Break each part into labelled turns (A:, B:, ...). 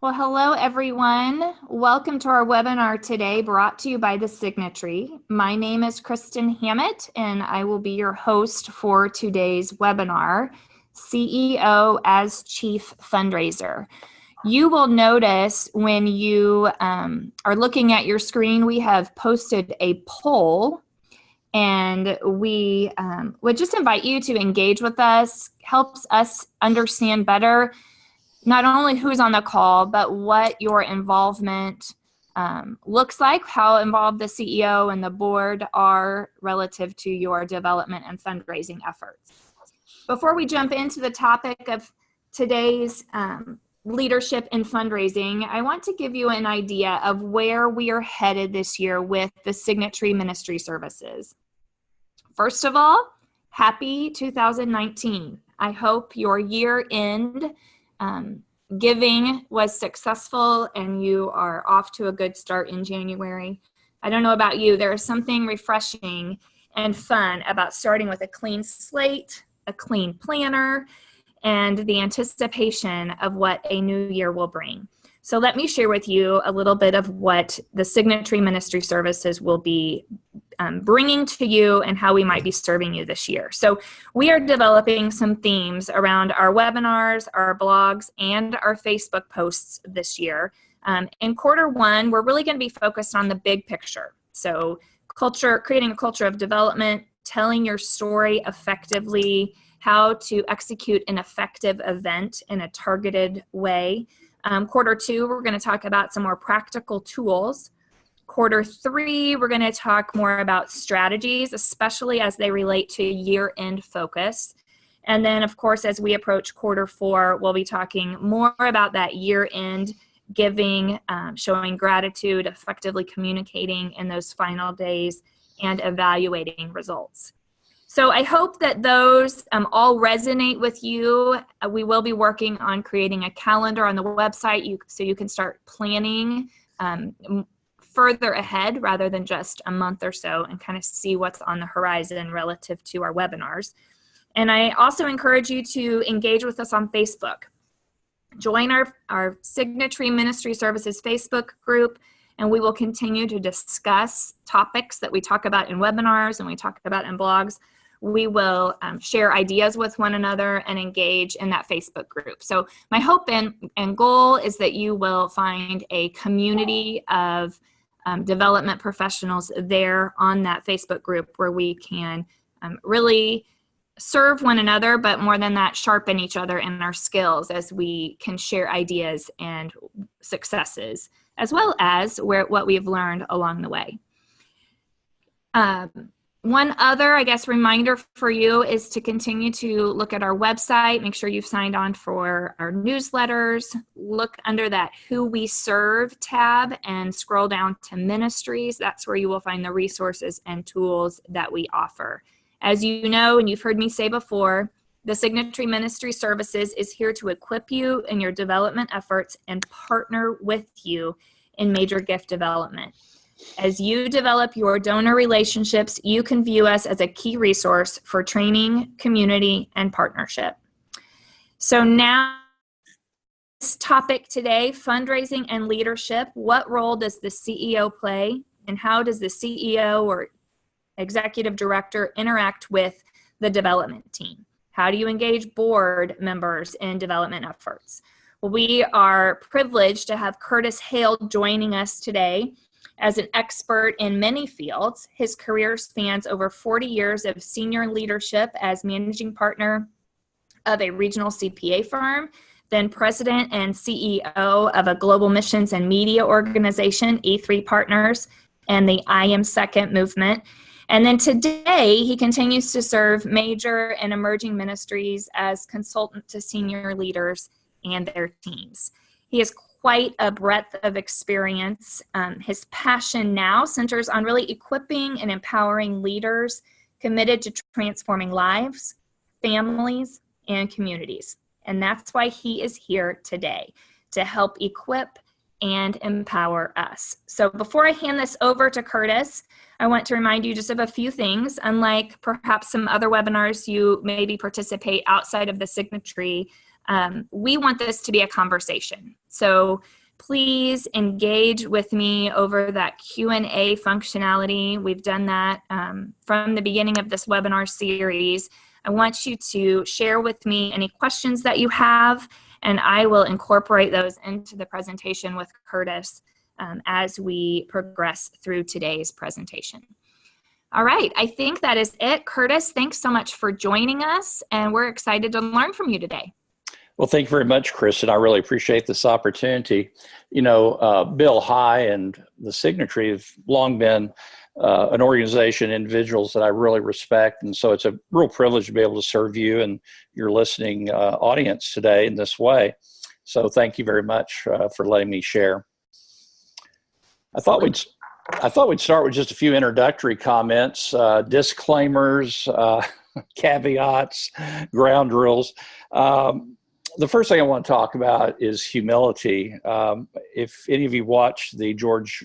A: Well, hello everyone. Welcome to our webinar today brought to you by the Signatory. My name is Kristen Hammett and I will be your host for today's webinar, CEO as Chief Fundraiser. You will notice when you are looking at your screen, we have posted a poll, and we would just invite you to engage with us. Helps us understand better not only who's on the call, but what your involvement looks like, how involved the CEO and the board are relative to your development and fundraising efforts. Before we jump into the topic of today's leadership in fundraising, I want to give you an idea of where we are headed this year with the Signatory Ministry Services. First of all, happy 2019. I hope your year-end giving was successful and you are off to a good start in January. I don't know about you, there is something refreshing and fun about starting with a clean slate, a clean planner, and the anticipation of what a new year will bring. So let me share with you a little bit of what the Signatory Ministry Services will be bringing to you and how we might be serving you this year. So we are developing some themes around our webinars, our blogs, and our Facebook posts this year. In quarter one, we're really going to be focused on the big picture. So creating a culture of development, telling your story effectively, how to execute an effective event in a targeted way. Quarter two, we're going to talk about some more practical tools. Quarter three, we're going to talk more about strategies, especially as they relate to year-end focus. And then, of course, as we approach quarter four, we'll be talking more about that year-end giving, showing gratitude, effectively communicating in those final days, and evaluating results. So I hope that those all resonate with you. We will be working on creating a calendar on the website so you can start planning further ahead rather than just a month or so and kind of see what's on the horizon relative to our webinars. And I also encourage you to engage with us on Facebook. Join our Signatory Ministry Services Facebook group, and we will continue to discuss topics that we talk about in webinars and we talk about in blogs. We will share ideas with one another and engage in that Facebook group. So my hope and goal is that you will find a community of development professionals there on that Facebook group where we can really serve one another, but more than that, sharpen each other in our skills as we can share ideas and successes, as well as what we've learned along the way. One other, reminder for you is to continue to look at our website. Make sure you've signed on for our newsletters. Look under that Who We Serve tab and scroll down to Ministries. That's where you will find the resources and tools that we offer. As you know, and you've heard me say before, the Signatory Ministry Services is here to equip you in your development efforts and partner with you in major gift development. As you develop your donor relationships, you can view us as a key resource for training, community, and partnership. So now, this topic today, fundraising and leadership. What role does the CEO play, and how does the CEO or executive director interact with the development team? How do you engage board members in development efforts? Well, we are privileged to have Curtis Hale joining us today. As an expert in many fields, his career spans over 40 years of senior leadership as managing partner of a regional CPA firm, then president and CEO of a global missions and media organization, E3 Partners, and the I Am Second movement. And then today, he continues to serve major and emerging ministries as consultant to senior leaders and their teams. He has quite a breadth of experience. His passion now centers on really equipping and empowering leaders committed to transforming lives, families, and communities. And that's why he is here today, to help equip and empower us. So before I hand this over to Curtis, I want to remind you just of a few things. Unlike perhaps some other webinars you maybe participate outside of the Signatory We want this to be a conversation. So please engage with me over that Q&A functionality. We've done that from the beginning of this webinar series. I want you to share with me any questions that you have, and I will incorporate those into the presentation with Curtis as we progress through today's presentation. All right, I think that is it. Curtis, thanks so much for joining us, and we're excited to learn from you today.
B: Well, thank you very much, Kristen. I really appreciate this opportunity. You know, Bill High and the Signatory have long been an organization, individuals that I really respect. And so it's a real privilege to be able to serve you and your listening audience today in this way. So thank you very much for letting me share. I thought we'd start with just a few introductory comments, disclaimers, caveats, ground rules. The first thing I want to talk about is humility. If any of you watched the George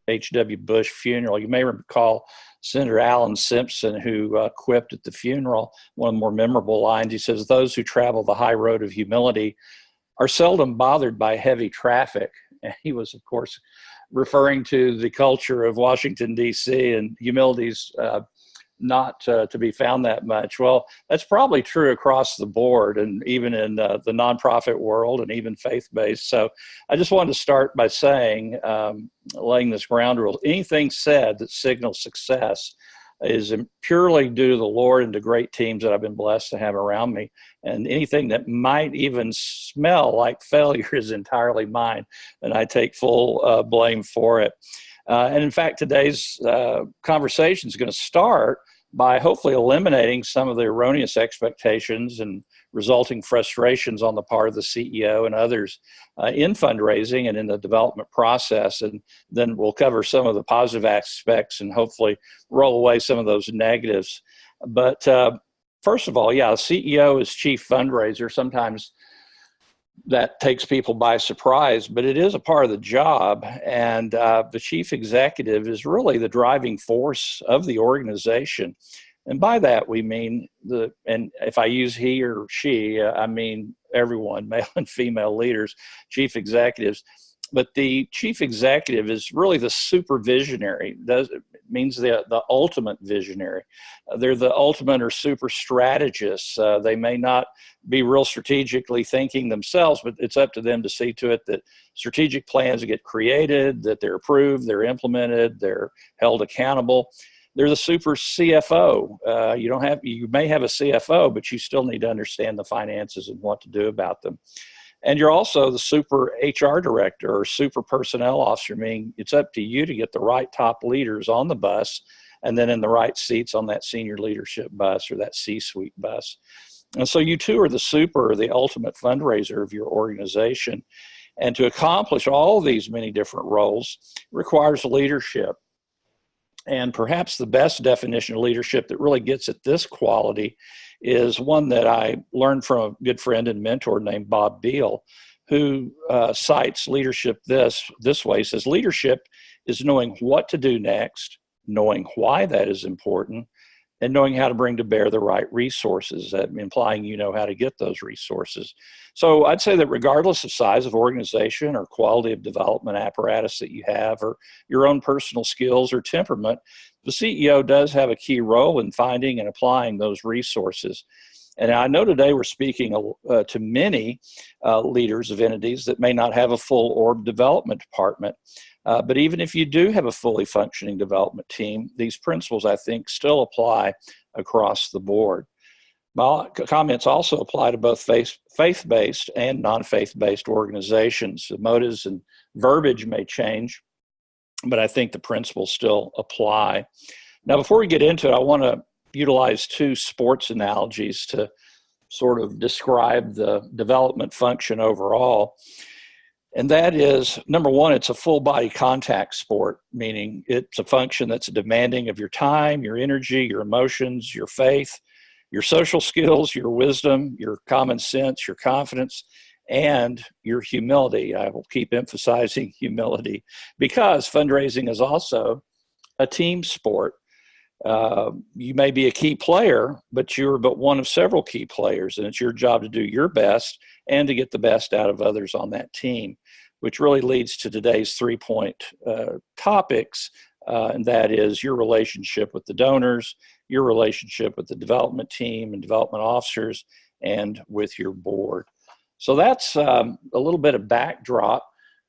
B: H.W. Bush funeral, you may recall Senator Alan Simpson, who quipped at the funeral one of the more memorable lines. He says, "Those who travel the high road of humility are seldom bothered by heavy traffic." And he was, of course, referring to the culture of Washington, D.C., and humility's not to be found that much. Well, that's probably true across the board, and even in the nonprofit world and even faith-based. So I just wanted to start by saying, laying this ground rule, anything said that signals success is purely due to the Lord and to great teams that I've been blessed to have around me. And anything that might even smell like failure is entirely mine, and I take full blame for it. And in fact, today's conversation is going to start by hopefully eliminating some of the erroneous expectations and resulting frustrations on the part of the CEO and others in fundraising and in the development process. And then we'll cover some of the positive aspects and hopefully roll away some of those negatives. But first of all, yeah, the CEO is Chief Fundraiser. Sometimes that takes people by surprise, but it is a part of the job. And the chief executive is really the driving force of the organization. And by that, we mean and if I use he or she, I mean everyone, male and female leaders, chief executives. But the chief executive is really the supervisionary. It means the ultimate visionary. They're the ultimate or super strategists. They may not be real strategically thinking themselves, but it's up to them to see to it that strategic plans get created, that they're approved, they're implemented, they're held accountable. They're the super CFO. You may have a CFO, but you still need to understand the finances and what to do about them. And you're also the super HR director or super personnel officer, meaning it's up to you to get the right top leaders on the bus and then in the right seats on that senior leadership bus or that C-suite bus. And so you too are the super, or the ultimate fundraiser of your organization. And to accomplish all these many different roles requires leadership. And perhaps the best definition of leadership that really gets at this quality is one that I learned from a good friend and mentor named Bob Beal, who cites leadership this way. He says, leadership is knowing what to do next, knowing why that is important, and knowing how to bring to bear the right resources, implying you know how to get those resources. So I'd say that regardless of size of organization or quality of development apparatus that you have or your own personal skills or temperament, the CEO does have a key role in finding and applying those resources. And I know today we're speaking to many leaders of entities that may not have a full org development department. But even if you do have a fully functioning development team, these principles, I think, still apply across the board. My comments also apply to both faith-based and non-faith-based organizations. The motives and verbiage may change, but I think the principles still apply. Now, before we get into it, I want to utilize two sports analogies to sort of describe the development function overall. And that is, number one, it's a full body contact sport, meaning it's a function that's demanding of your time, your energy, your emotions, your faith, your social skills, your wisdom, your common sense, your confidence, and your humility. I will keep emphasizing humility because fundraising is also a team sport. You may be a key player, but you're but one of several key players, and it's your job to do your best and to get the best out of others on that team, which really leads to today's 3-point topics, and that is your relationship with the donors, your relationship with the development team and development officers, and with your board. So that's a little bit of backdrop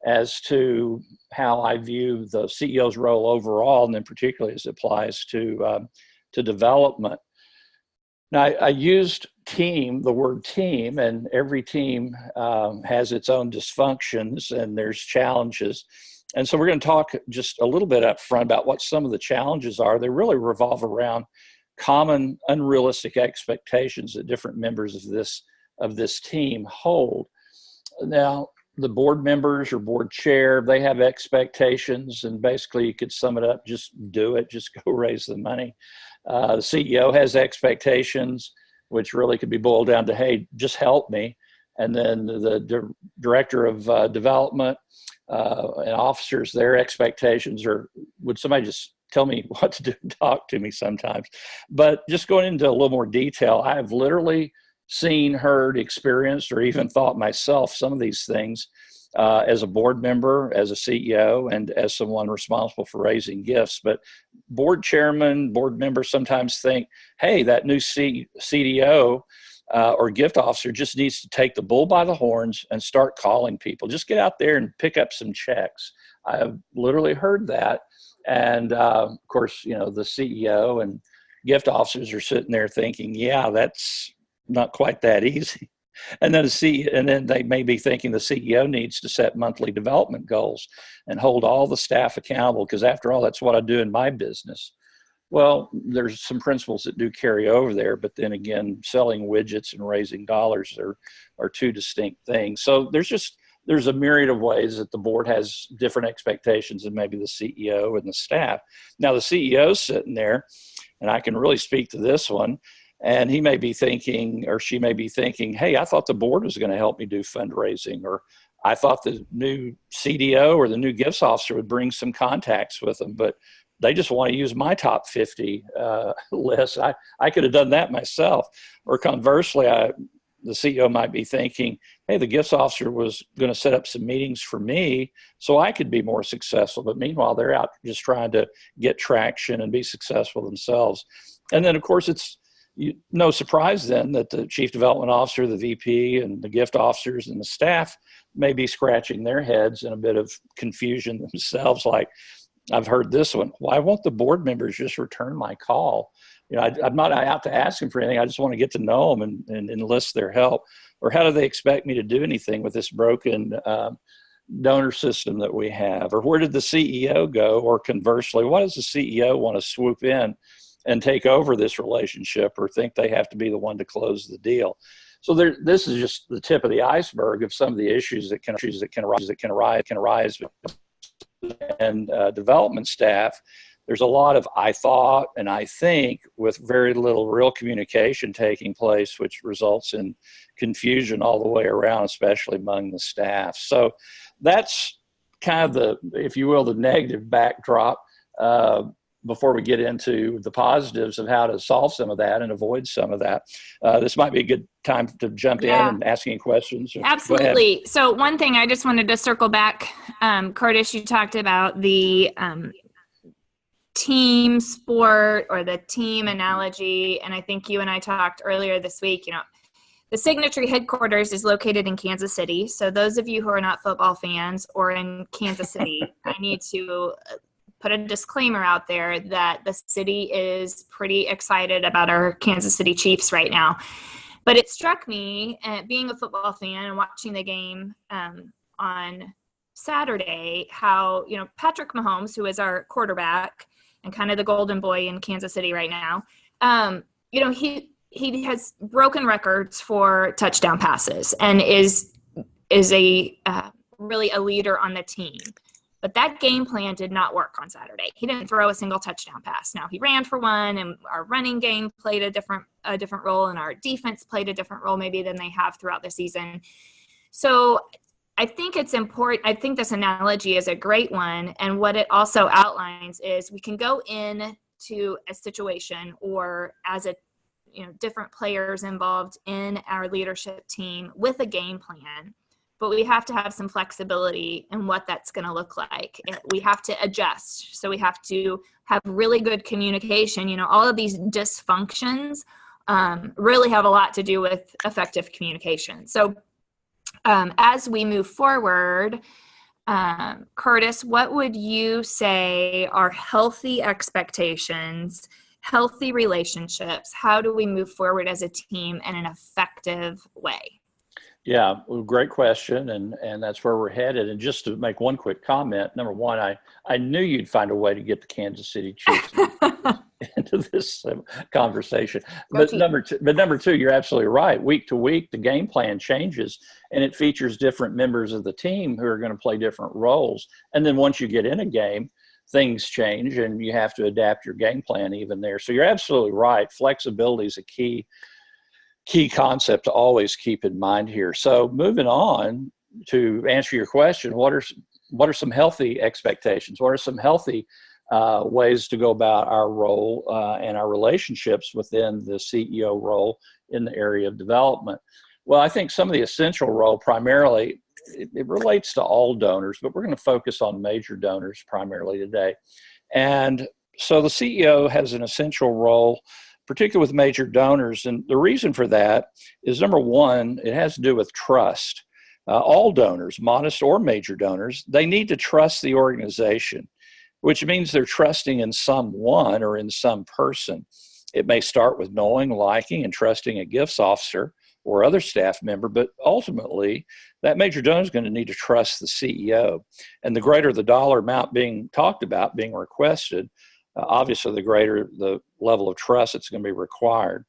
B: as to how I view the CEO's role overall, and then particularly as it applies to development. Now, I used team, the word team, and every team has its own dysfunctions and there's challenges. And so we're going to talk just a little bit up front about what some of the challenges are. They really revolve around common unrealistic expectations that different members of this team hold. Now, the board members or board chair, they have expectations, and basically you could sum it up, just do it, just go raise the money. The CEO has expectations, which really could be boiled down to, hey, just help me. And then the director of development and officers, their expectations are, would somebody just tell me what to do and talk to me sometimes. But just going into a little more detail, I have literally seen, heard, experienced, or even thought myself some of these things as a board member, as a CEO, and as someone responsible for raising gifts. But board chairman, board members sometimes think, hey, that new CDO or gift officer just needs to take the bull by the horns and start calling people. Just get out there and pick up some checks. I have literally heard that. And of course, you know, the CEO and gift officers are sitting there thinking, yeah, that's not quite that easy. And then they may be thinking the CEO needs to set monthly development goals and hold all the staff accountable, because after all, that's what I do in my business. Well, there's some principles that do carry over there, but then again, selling widgets and raising dollars are two distinct things. So there's a myriad of ways that the board has different expectations than maybe the CEO and the staff. Now, the CEO's sitting there, and I can really speak to this one, and he may be thinking, or she may be thinking, hey, I thought the board was going to help me do fundraising, or I thought the new CDO or the new gifts officer would bring some contacts with them, but they just want to use my top 50 list. I could have done that myself. Or conversely, the CEO might be thinking, hey, the gifts officer was going to set up some meetings for me so I could be more successful. But meanwhile, they're out just trying to get traction and be successful themselves. And then, of course, it's no surprise then that the chief development officer, the VP, and the gift officers and the staff may be scratching their heads in a bit of confusion themselves. Like, I've heard this one, why won't the board members just return my call? You know, I'm not out to ask them for anything. I just want to get to know them and enlist their help. Or how do they expect me to do anything with this broken donor system that we have? Or where did the CEO go? Or conversely, why does the CEO want to swoop in and take over this relationship, or think they have to be the one to close the deal? So this is just the tip of the iceberg of some of the issues that can arise and development staff. There's a lot of I thought and I think with very little real communication taking place, which results in confusion all the way around, especially among the staff. So that's kind of the, if you will, the negative backdrop before we get into the positives of how to solve some of that and avoid some of that. This might be a good time to jump in and ask any questions.
A: Absolutely. So one thing I just wanted to circle back, Curtis, you talked about the team sport or the team analogy. And I think you and I talked earlier this week, you know, the Signatory headquarters is located in Kansas City. So those of you who are not football fans or in Kansas City, I need to put a disclaimer out there that the city is pretty excited about our Kansas City Chiefs right now. But it struck me, being a football fan and watching the game on Saturday, how, you know, Patrick Mahomes, who is our quarterback and kind of the golden boy in Kansas City right now, you know, he has broken records for touchdown passes and is a really a leader on the team. But that game plan did not work on Saturday. He didn't throw a single touchdown pass. Now, he ran for one, and our running game played a different role, and our defense played a different role maybe than they have throughout the season. So I think it's important. I think this analogy is a great one. And what it also outlines is we can go in to a situation, or as a different players involved in our leadership team with a game plan, but we have to have some flexibility in what that's going to look like. We have to adjust. So we have to have really good communication. All of these dysfunctions really have a lot to do with effective communication. So as we move forward, Curtis, what would you say are healthy expectations, healthy relationships? How do we move forward as a team in an effective way?
B: Yeah, well, great question, and that's where we're headed. And just to make one quick comment, number one, I knew you'd find a way to get the Kansas City Chiefs into this conversation. But number two, you're absolutely right. Week to week, the game plan changes, and it features different members of the team who are going to play different roles. And then once you get in a game, things change, and you have to adapt your game plan even there. So you're absolutely right. Flexibility is a key concept to always keep in mind here. So moving on to answer your question, what are some healthy expectations? What are some healthy ways to go about our role and our relationships within the CEO role in the area of development? Well, I think some of the essential role primarily, it relates to all donors, but we're going to focus on major donors primarily today. And so the CEO has an essential role, particularly with major donors. And the reason for that is, number one, it has to do with trust. All donors, modest or major donors, they need to trust the organization, which means they're trusting in someone or in some person. It may start with knowing, liking, and trusting a gifts officer or other staff member, but ultimately, that major donor is going to need to trust the CEO. And the greater the dollar amount being talked about, being requested, obviously, the greater the level of trust that's going to be required.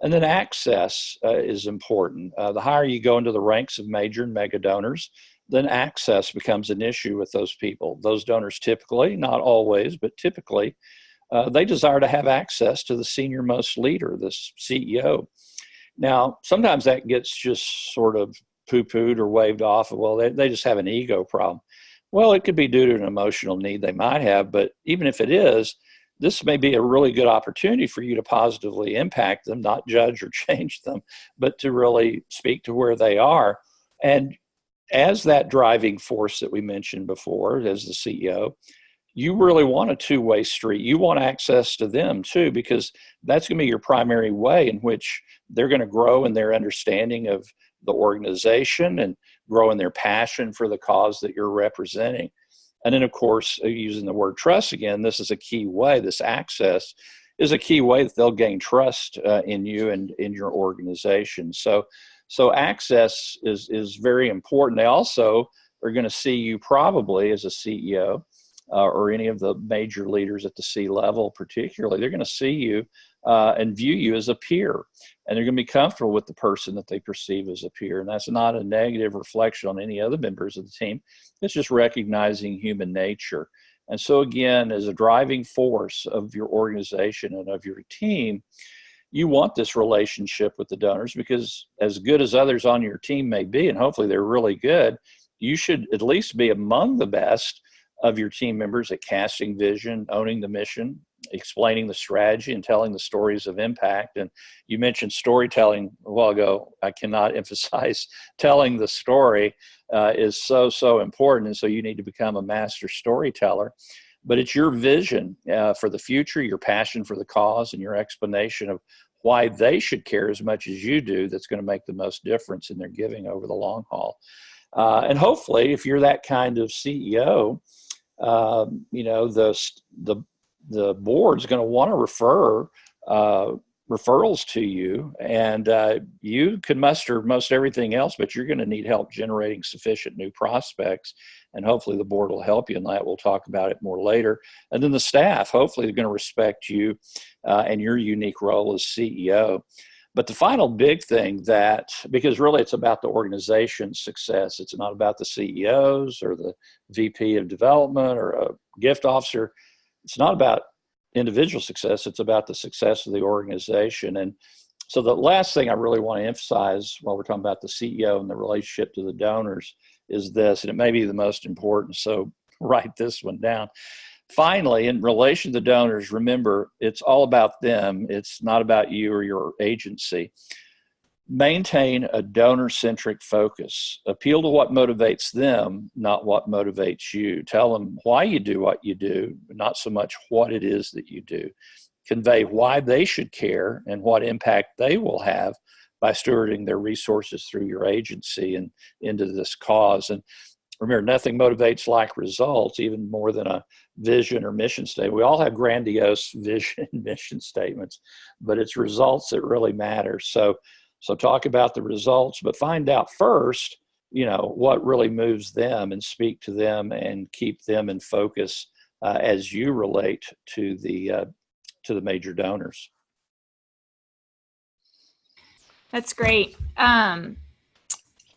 B: And then access is important. The higher you go into the ranks of major and mega donors, then access becomes an issue with those people. Those donors typically, not always, but typically, they desire to have access to the senior most leader, the CEO. Now, sometimes that gets just sort of poo-pooed or waved off. Well, they just have an ego problem. Well, it could be due to an emotional need they might have, but even if it is, this may be a really good opportunity for you to positively impact them, not judge or change them, but to really speak to where they are. And as that driving force that we mentioned before, as the CEO, you really want a two-way street. You want access to them too, because that's going to be your primary way in which they're going to grow in their understanding of the organization and grow in their passion for the cause that you're representing. And then, of course, using the word trust again, this is a key way. This access is a key way that they'll gain trust in you and in your organization. So access is very important. They also are going to see you probably as a CEO or any of the major leaders at the C level particularly. They're going to see you and view you as a peer. And they're going to be comfortable with the person that they perceive as a peer. And that's not a negative reflection on any other members of the team. It's just recognizing human nature. And so again, as a driving force of your organization and of your team, you want this relationship with the donors, because as good as others on your team may be, and hopefully they're really good, you should at least be among the best of your team members at casting vision, owning the mission, explaining the strategy, and telling the stories of impact. And you mentioned storytelling a while ago. I cannot emphasize telling the story is so important. And so you need to become a master storyteller. But it's your vision for the future, your passion for the cause, and your explanation of why they should care as much as you do that's going to make the most difference in their giving over the long haul. And hopefully, if you're that kind of CEO, the board's going to want to refer referrals to you, and you can muster most everything else, but you're going to need help generating sufficient new prospects, and hopefully the board will help you in that. We'll talk about it more later. And then the staff, hopefully, they're going to respect you and your unique role as CEO. But the final big thing because really it's about the organization's success. It's not about the CEOs or the VP of development or a gift officer. It's not about individual success. It's about the success of the organization. And so the last thing I really want to emphasize while we're talking about the CEO and the relationship to the donors is this, and it may be the most important. So write this one down. finally, in relation to donors, remember, it's all about them. It's not about you or your agency. Maintain a donor-centric focus. Appeal to what motivates them, not what motivates you. Tell them why you do what you do, not so much what it is that you do. Convey why they should care and what impact they will have by stewarding their resources through your agency and into this cause. And remember, nothing motivates like results, even more than a vision or mission statement. We all have grandiose vision and mission statements, but it's results that really matter. So talk about the results, but find out first, what really moves them, and speak to them and keep them in focus as you relate to the major donors.
A: That's great.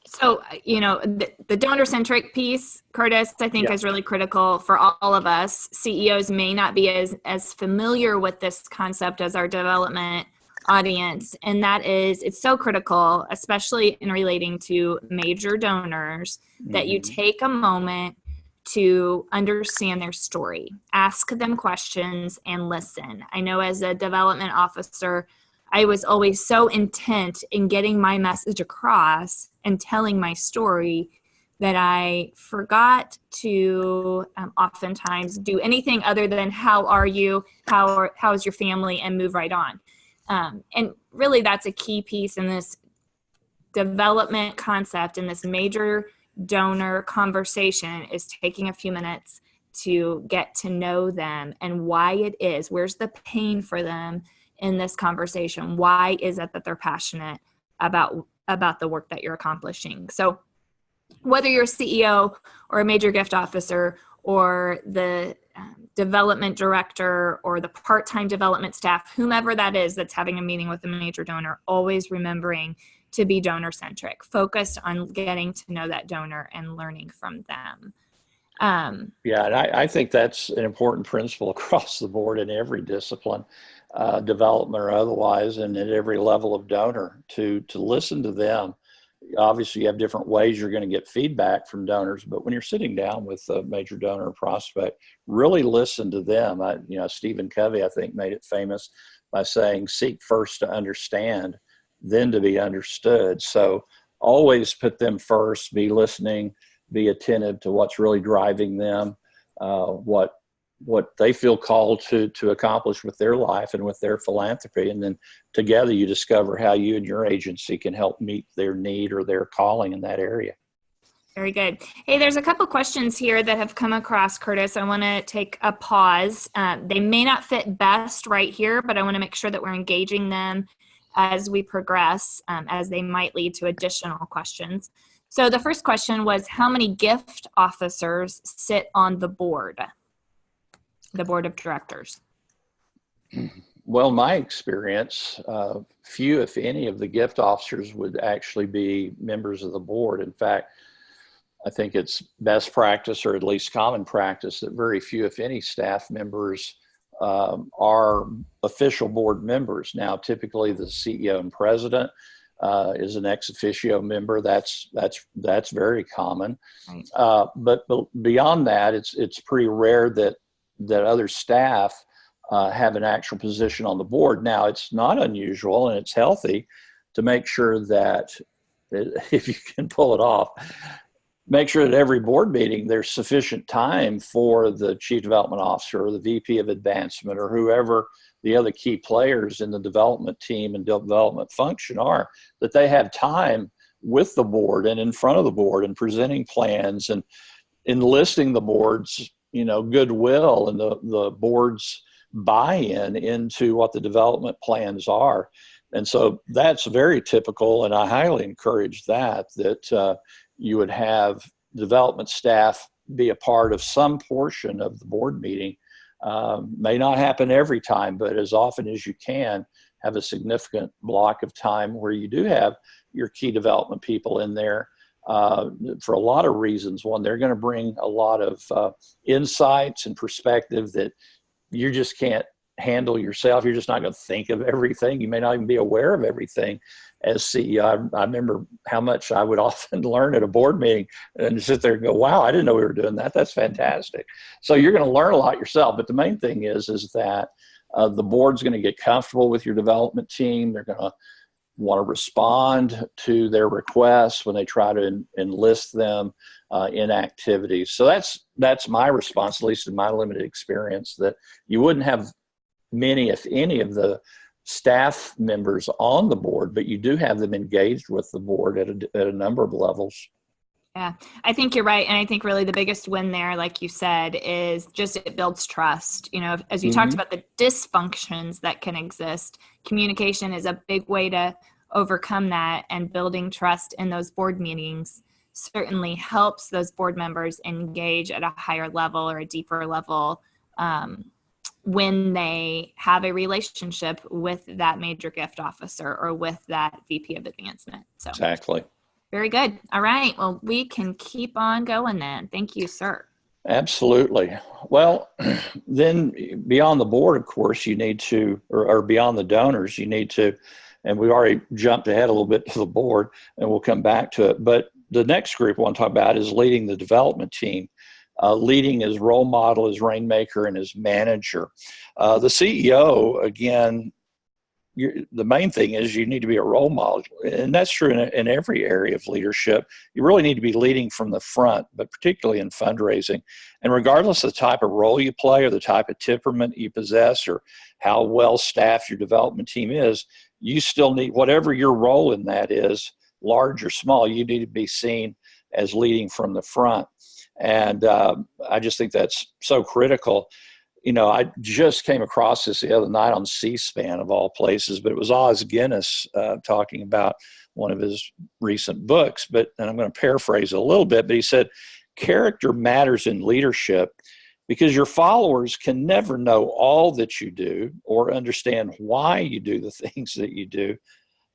A: So, the donor-centric piece, Curtis, I think is really critical for all of us. CEOs may not be as familiar with this concept as our development audience, and that is, it's so critical, especially in relating to major donors, that you take a moment to understand their story, ask them questions, and listen. I know as a development officer, I was always so intent in getting my message across and telling my story that I forgot to oftentimes do anything other than how are you, how is your family, and move right on. And really that's a key piece in this development concept, in this major donor conversation, is taking a few minutes to get to know them and why it is, where's the pain for them in this conversation, why is it that they're passionate about the work that you're accomplishing. So whether you're a CEO or a major gift officer or the development director or the part-time development staff, whomever that is that's having a meeting with a major donor, always remembering to be donor-centric, focused on getting to know that donor and learning from them.
B: And I think that's an important principle across the board in every discipline, development or otherwise, and at every level of donor, to listen to them. Obviously, you have different ways you're going to get feedback from donors, but when you're sitting down with a major donor or prospect, really listen to them. Stephen Covey, I think, made it famous by saying, seek first to understand, then to be understood. So always put them first, be listening, be attentive to what's really driving them, what they feel called to accomplish with their life and with their philanthropy. And then together you discover how you and your agency can help meet their need or their calling in that area.
A: Very good. Hey, there's a couple questions here that have come across, Curtis. I want to take a pause. They may not fit best right here, but I want to make sure that we're engaging them as we progress, as they might lead to additional questions. So the first question was, how many gift officers sit on the board of directors?
B: Well, my experience, few, if any, of the gift officers would actually be members of the board. In fact, I think it's best practice, or at least common practice, that very few, if any, staff members are official board members. Now, typically the CEO and president is an ex officio member. That's very common. Right. But beyond that, it's pretty rare that other staff have an actual position on the board. Now, it's not unusual, and it's healthy to make sure that, if you can pull it off, make sure that every board meeting there's sufficient time for the chief development officer or the VP of advancement or whoever the other key players in the development team and development function are, that they have time with the board and in front of the board and presenting plans and enlisting the board's goodwill and the board's buy-in into what the development plans are. And so that's very typical, and I highly encourage that you would have development staff be a part of some portion of the board meeting. May not happen every time, but as often as you can, have a significant block of time where you do have your key development people in there for a lot of reasons. One, they're going to bring a lot of insights and perspective that you just can't handle yourself. You're just not going to think of everything. You may not even be aware of everything as CEO. I remember how much I would often learn at a board meeting and sit there and go, wow, I didn't know we were doing that. That's fantastic. So you're going to learn a lot yourself. But the main thing is that the board's going to get comfortable with your development team. They're going to want to respond to their requests when they try to enlist them in activities. So that's my response, at least in my limited experience, that you wouldn't have many, if any, of the staff members on the board, but you do have them engaged with the board at a number of levels.
A: Yeah, I think you're right. And I think really the biggest win there, like you said, is just it builds trust. You know, as you talked about the dysfunctions that can exist, communication is a big way to overcome that, and building trust in those board meetings certainly helps those board members engage at a higher level or a deeper level when they have a relationship with that major gift officer or with that VP of advancement. So
B: exactly.
A: Very good. All right. Well, we can keep on going then. Thank you, sir.
B: Absolutely. Well, then beyond the board, of course, you need to, or beyond the donors, you need to, and we already jumped ahead a little bit to the board, and we'll come back to it. But the next group I want to talk about is leading the development team. Leading as role model, as rainmaker, and as manager. The CEO, again, the main thing is you need to be a role model. And that's true in every area of leadership. You really need to be leading from the front, but particularly in fundraising. And regardless of the type of role you play or the type of temperament you possess or how well staffed your development team is, you still need, whatever your role in that is, large or small, you need to be seen as leading from the front. And I just think that's so critical. You know, I just came across this the other night on C-SPAN of all places, but it was Oz Guinness talking about one of his recent books. And I'm going to paraphrase it a little bit, but he said, character matters in leadership because your followers can never know all that you do or understand why you do the things that you do,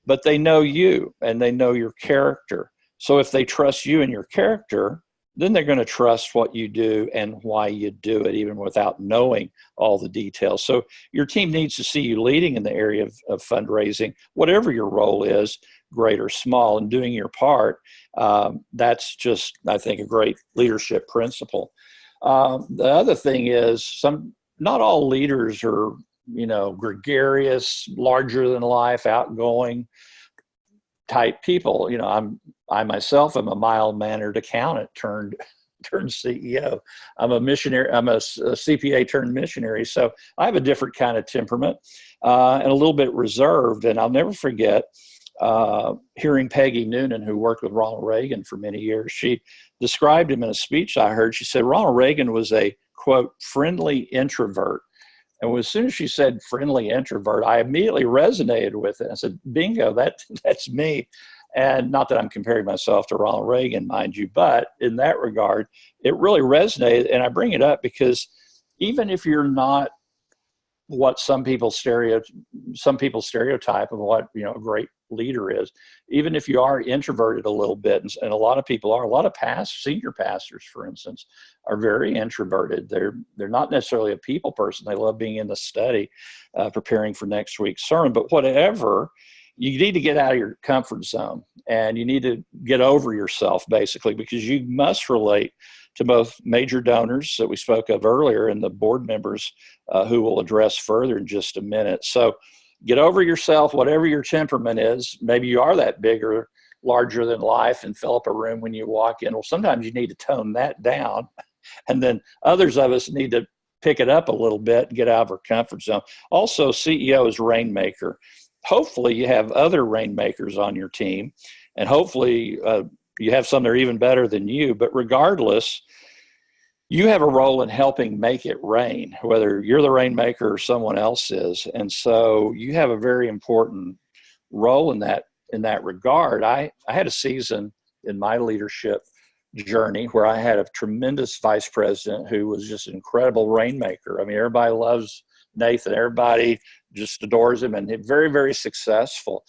B: but they know you and they know your character. So if they trust you and your character, then they're going to trust what you do and why you do it, even without knowing all the details. So your team needs to see you leading in the area of fundraising, whatever your role is, great or small, and doing your part. That's just, I think, a great leadership principle. The other thing is not all leaders are, gregarious, larger than life, outgoing type people. I myself am a mild-mannered accountant turned CEO. I'm a missionary. I'm a CPA turned missionary. So I have a different kind of temperament and a little bit reserved. And I'll never forget hearing Peggy Noonan, who worked with Ronald Reagan for many years. She described him in a speech I heard. She said Ronald Reagan was a, quote, friendly introvert. And as soon as she said friendly introvert, I immediately resonated with it. I said, bingo, that's me. And not that I'm comparing myself to Ronald Reagan, mind you, but in that regard, it really resonated. And I bring it up because even if you're not what some people stereotype of what a great leader is, even if you are introverted a little bit, and a lot of people are, a lot of senior pastors, for instance, are very introverted. They're not necessarily a people person. They love being in the study, preparing for next week's sermon. But whatever, you need to get out of your comfort zone, and you need to get over yourself, basically, because you must relate to both major donors that we spoke of earlier and the board members who we'll address further in just a minute. So get over yourself, whatever your temperament is. Maybe you are that bigger, larger than life and fill up a room when you walk in. Well, sometimes you need to tone that down. And then others of us need to pick it up a little bit and get out of our comfort zone. Also, CEO is rainmaker. Hopefully you have other rainmakers on your team, and hopefully you have some that are even better than you. But regardless, you have a role in helping make it rain, whether you're the rainmaker or someone else is. And so you have a very important role in that regard. I had a season in my leadership journey where I had a tremendous vice president who was just an incredible rainmaker. I mean, everybody loves Nathan. Everybody just adores him, and very, very successful.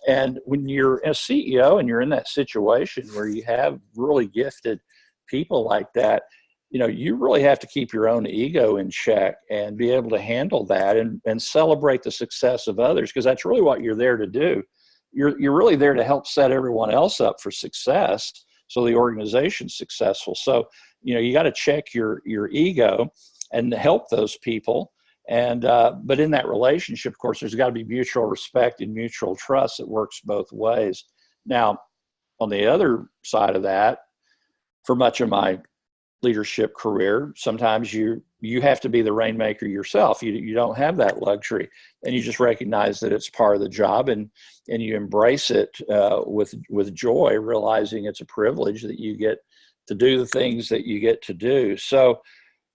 B: And when you're a CEO and you're in that situation where you have really gifted people like that, you really have to keep your own ego in check and be able to handle that and celebrate the success of others, because that's really what you're there to do. You're really there to help set everyone else up for success so the organization's successful. So, you got to check your ego and help those people. And but in that relationship, of course, there's got to be mutual respect and mutual trust that works both ways. Now, on the other side of that, for much of my leadership career, sometimes you have to be the rainmaker yourself. You don't have that luxury, and you just recognize that it's part of the job, and you embrace it with joy, realizing it's a privilege that you get to do the things that you get to do. So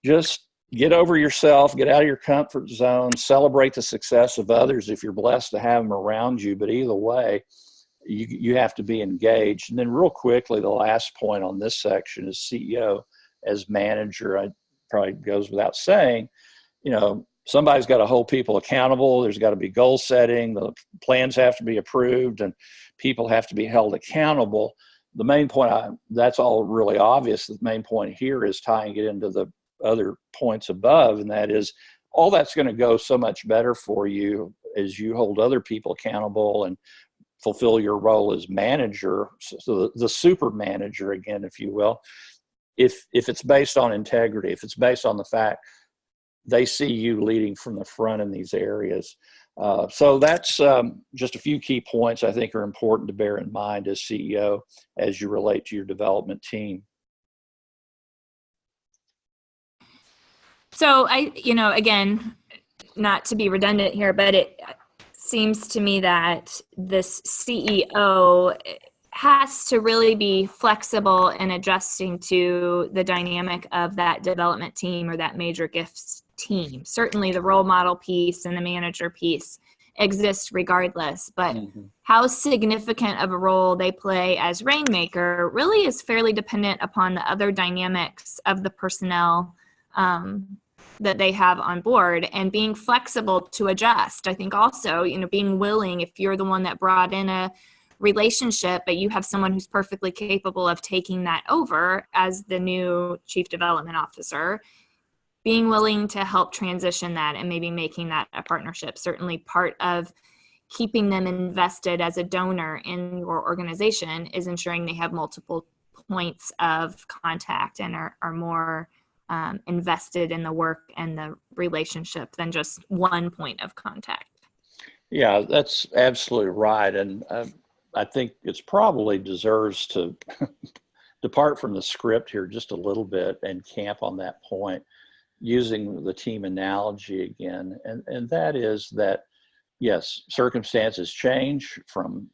B: just get over yourself, get out of your comfort zone, celebrate the success of others if you're blessed to have them around you. But either way, you have to be engaged. And then real quickly, the last point on this section is CEO as manager. It probably goes without saying, somebody's got to hold people accountable. There's got to be goal setting. The plans have to be approved and people have to be held accountable. The main point, that's all really obvious. The main point here is tying it into the other points above, and that is all that's going to go so much better for you as you hold other people accountable and fulfill your role as manager, so the super manager, again, if you will, if it's based on integrity, if it's based on the fact they see you leading from the front in these areas. So that's just a few key points I think are important to bear in mind as CEO as you relate to your development team.
A: So again, not to be redundant here, but it seems to me that this CEO has to really be flexible in adjusting to the dynamic of that development team or that major gifts team. Certainly the role model piece and the manager piece exist regardless, but how significant of a role they play as rainmaker really is fairly dependent upon the other dynamics of the personnel that they have on board, and being flexible to adjust. I think also, being willing, if you're the one that brought in a relationship, but you have someone who's perfectly capable of taking that over as the new chief development officer, being willing to help transition that and maybe making that a partnership. Certainly part of keeping them invested as a donor in your organization is ensuring they have multiple points of contact and are more invested in the work and the relationship than just one point of contact.
B: Yeah, that's absolutely right. And I think it's probably deserves to depart from the script here just a little bit and camp on that point, using the team analogy again. And that is that, yes, circumstances change from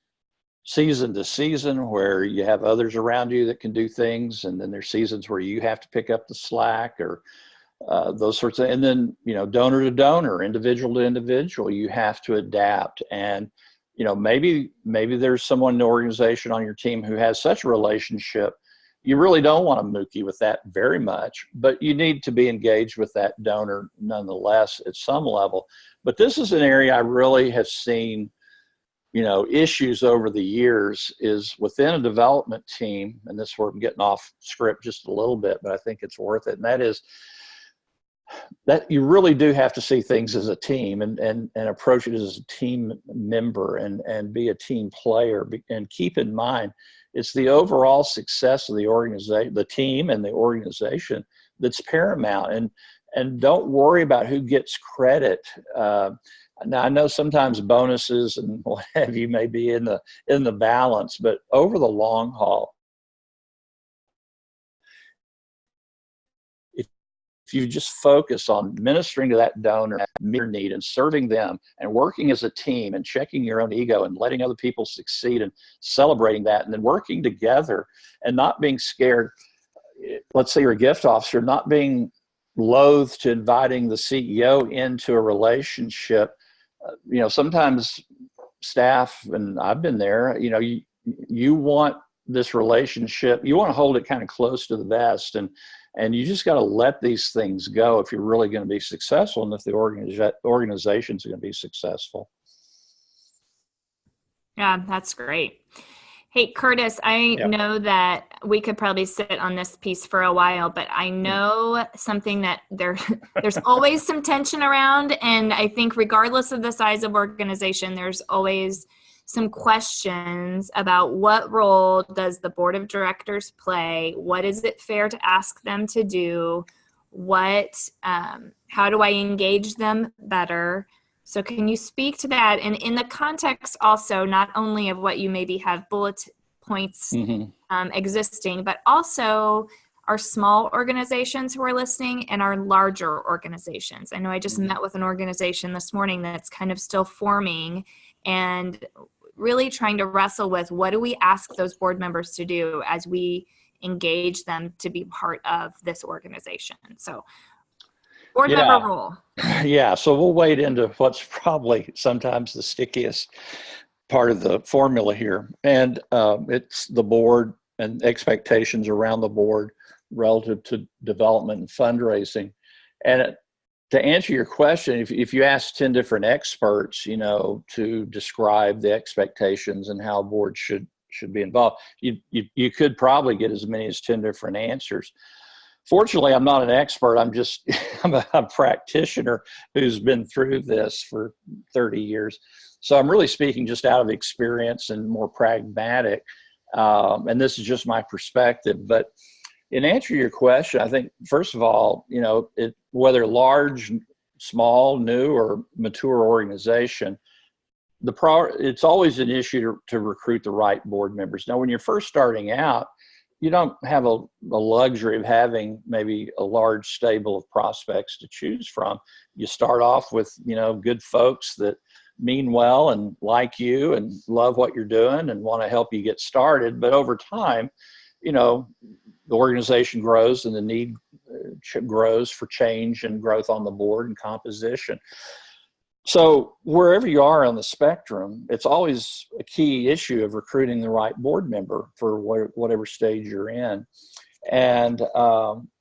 B: season to season where you have others around you that can do things. And then there's seasons where you have to pick up the slack or those sorts of, and then, donor to donor, individual to individual, you have to adapt. And, maybe there's someone in the organization on your team who has such a relationship. You really don't want to mookie with that very much, but you need to be engaged with that donor nonetheless at some level. But this is an area I really have seen, issues over the years is within a development team, and this is where I'm getting off script just a little bit, but I think it's worth it. And that is that you really do have to see things as a team and approach it as a team member and be a team player, and keep in mind, it's the overall success of the organization, the team and the organization that's paramount. And don't worry about who gets credit. Now, I know sometimes bonuses and what have you may be in the balance, but over the long haul, if you just focus on ministering to that donor, their need, and serving them, and working as a team, and checking your own ego, and letting other people succeed, and celebrating that, and then working together, and not being scared. Let's say you're a gift officer, not being loath to inviting the CEO into a relationship. Sometimes staff, and I've been there, you want this relationship, you want to hold it kind of close to the vest, and you just got to let these things go if you're really going to be successful, and if the organization's going to be successful.
A: Yeah, that's great. Hey, Curtis, I
B: Yeah.
A: know that we could probably sit on this piece for a while, but I know something that there's always some tension around. And I think regardless of the size of organization, there's always some questions about what role does the board of directors play? What is it fair to ask them to do? How do I engage them better? So can you speak to that? And in the context also, not only of what you maybe have bullet points existing, but also our small organizations who are listening and our larger organizations. I know I just met with an organization this morning that's kind of still forming and really trying to wrestle with what do we ask those board members to do as we engage them to be part of this organization. So board member role.
B: Yeah, so we'll wade into what's probably sometimes the stickiest part of the formula here. And it's the board and expectations around the board relative to development and fundraising. And to answer your question, if you ask 10 different experts, to describe the expectations and how boards should be involved, you could probably get as many as 10 different answers. Fortunately, I'm not an expert. I'm a practitioner who's been through this for 30 years. So I'm really speaking just out of experience and more pragmatic. And this is just my perspective. But in answer to your question, I think, first of all, whether large, small, new, or mature organization, it's always an issue to recruit the right board members. Now, when you're first starting out, you don't have a luxury of having maybe a large stable of prospects to choose from. You start off with, good folks that mean well and like you and love what you're doing and want to help you get started. But over time, the organization grows and the need grows for change and growth on the board and composition. So wherever you are on the spectrum, it's always a key issue of recruiting the right board member for whatever stage you're in. And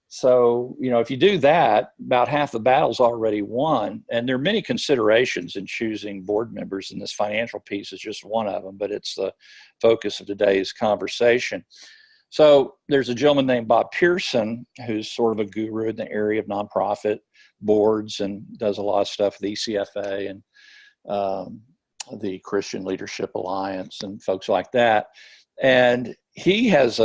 B: so, if you do that, about half the battle's already won. And there are many considerations in choosing board members, and this financial piece is just one of them, but it's the focus of today's conversation. So there's a gentleman named Bob Pearson, who's sort of a guru in the area of nonprofit boards and does a lot of stuff with ECFA and the Christian Leadership Alliance and folks like that. And he has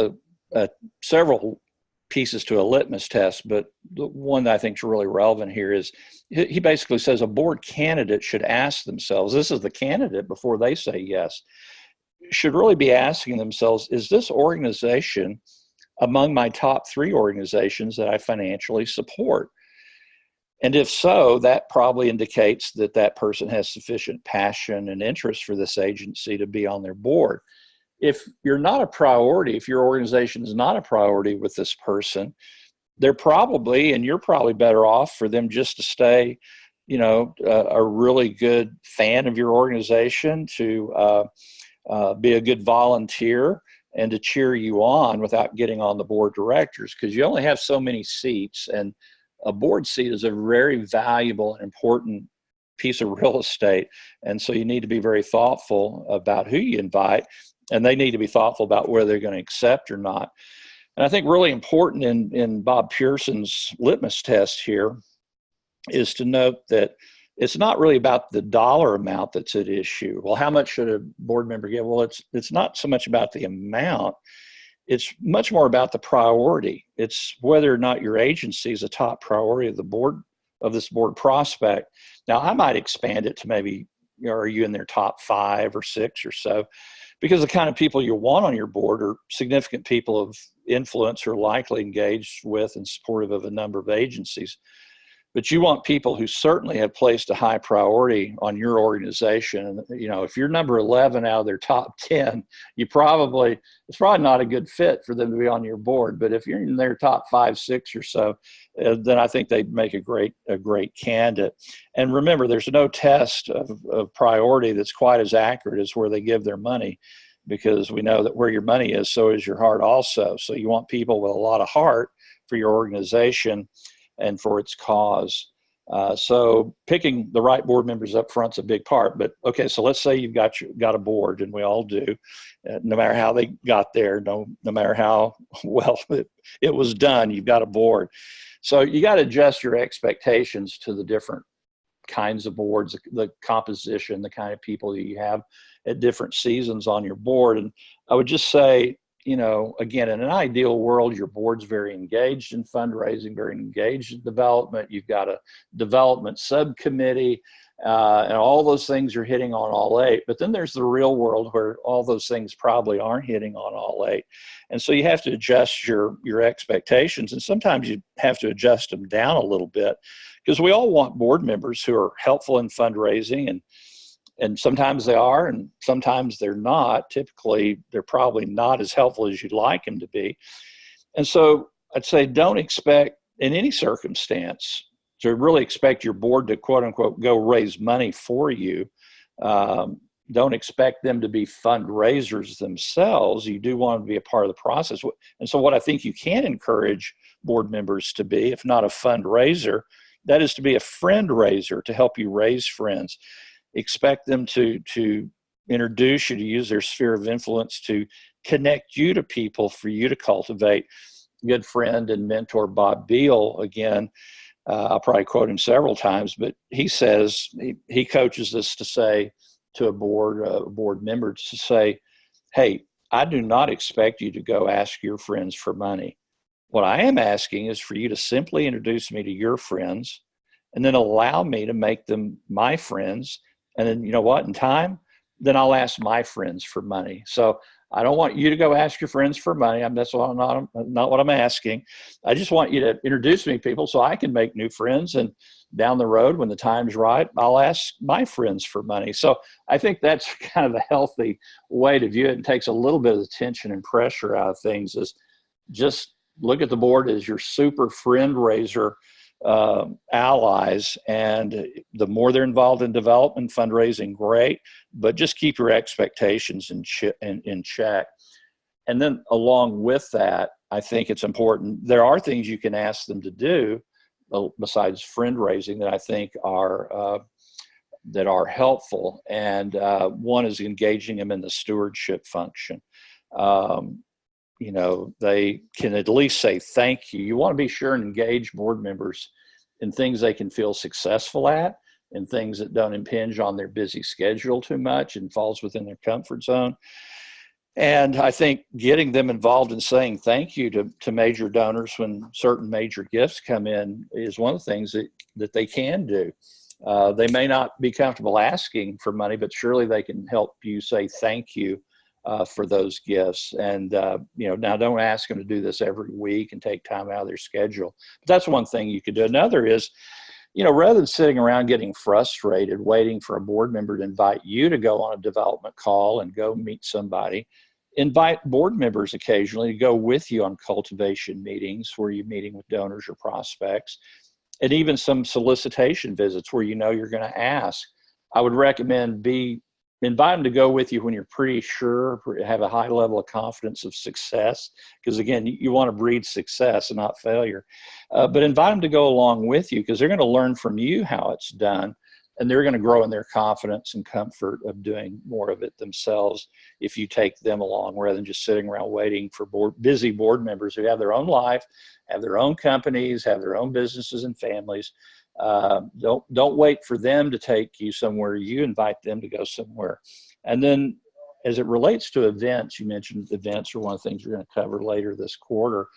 B: several pieces to a litmus test, but the one that I think is really relevant here is he basically says a board candidate should ask themselves, this is the candidate before they say yes, should really be asking themselves, is this organization among my top 3 organizations that I financially support? And if so, that probably indicates that that person has sufficient passion and interest for this agency to be on their board. If you're not a priority, if your organization is not a priority with this person, you're probably better off for them just to stay, a really good fan of your organization, to be a good volunteer and to cheer you on without getting on the board of directors, because you only have so many seats, and a board seat is a very valuable and important piece of real estate. And so you need to be very thoughtful about who you invite, and they need to be thoughtful about whether they're going to accept or not. And I think really important in Bob Pearson's litmus test here is to note that it's not really about the dollar amount that's at issue. Well, how much should a board member give? Well, it's not so much about the amount. It's much more about the priority. It's whether or not your agency is a top priority of the board, of this board prospect. Now, I might expand it to maybe, are you in their top 5 or 6 or so? Because the kind of people you want on your board are significant people of influence who are likely engaged with and supportive of a number of agencies. But you want people who certainly have placed a high priority on your organization. If you're number 11 out of their top 10, it's probably not a good fit for them to be on your board. But if you're in their top 5, 6 or so, then I think they'd make a great candidate. And remember, there's no test of priority that's quite as accurate as where they give their money, because we know that where your money is, so is your heart also. So you want people with a lot of heart for your organization and for its cause. So picking the right board members up front's a big part. But okay, so let's say you've got a board, and we all do, no matter how they got there, no matter how well it was done, you've got a board. So you got to adjust your expectations to the different kinds of boards, the composition, the kind of people that you have at different seasons on your board. And I would just say, again, in an ideal world, your board's very engaged in fundraising, very engaged in development. You've got a development subcommittee, and all those things are hitting on all eight. But then there's the real world where all those things probably aren't hitting on all eight. And so you have to adjust your expectations. And sometimes you have to adjust them down a little bit, because we all want board members who are helpful in fundraising, and sometimes they are, and sometimes they're not. Typically, they're probably not as helpful as you'd like them to be. And so I'd say don't expect in any circumstance to really expect your board to, quote unquote, go raise money for you. Don't expect them to be fundraisers themselves. You do want to be a part of the process. And so what I think you can encourage board members to be, if not a fundraiser, that is to be a friend raiser, to help you raise friends. Expect them to introduce you, to use their sphere of influence to connect you to people for you to cultivate. Good friend and mentor Bob Beal, again, I'll probably quote him several times, but he says, he coaches us to say to a board member, to say, hey, I do not expect you to go ask your friends for money. What I am asking is for you to simply introduce me to your friends, and then allow me to make them my friends. And then, you know what, in time, then I'll ask my friends for money. So I don't want you to go ask your friends for money. That's not what I'm asking. I just want you to introduce me to people so I can make new friends. And down the road, when the time's right, I'll ask my friends for money. So I think that's kind of a healthy way to view it, and takes a little bit of the tension and pressure out of things. Is just look at the board as your super friend raiser allies, and the more they're involved in development, fundraising, great, but just keep your expectations in check. And then along with that, I think it's important, there are things you can ask them to do besides friend raising that I think are helpful. And one is engaging them in the stewardship function. They can at least say thank you. You want to be sure and engage board members in things they can feel successful at, and things that don't impinge on their busy schedule too much and falls within their comfort zone. And I think getting them involved in saying thank you to major donors when certain major gifts come in is one of the things that they can do. They may not be comfortable asking for money, but surely they can help you say thank you for those gifts. And, now don't ask them to do this every week and take time out of their schedule. But that's one thing you could do. Another is, rather than sitting around getting frustrated, waiting for a board member to invite you to go on a development call and go meet somebody, invite board members occasionally to go with you on cultivation meetings where you're meeting with donors or prospects, and even some solicitation visits where you're going to ask. I would recommend invite them to go with you when you're pretty sure, have a high level of confidence of success, because again, you want to breed success and not failure. But invite them to go along with you, because they're going to learn from you how it's done, and they're going to grow in their confidence and comfort of doing more of it themselves if you take them along, rather than just sitting around waiting for busy board members who have their own life, have their own companies, have their own businesses and families. Don't wait for them to take you somewhere. You invite them to go somewhere. And then as it relates to events, you mentioned events are one of the things we're going to cover later this quarter.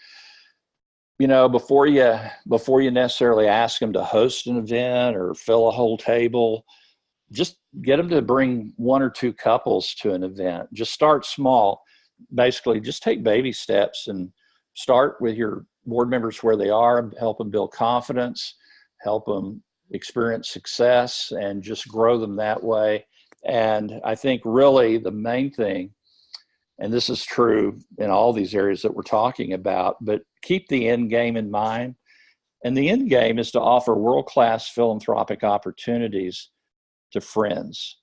B: Before you necessarily ask them to host an event or fill a whole table, just get them to bring one or two couples to an event. Just start small. Basically, just take baby steps and start with your board members where they are, help them build confidence, help them experience success, and just grow them that way. And I think really the main thing, and this is true in all these areas that we're talking about, but keep the end game in mind. And the end game is to offer world-class philanthropic opportunities to friends.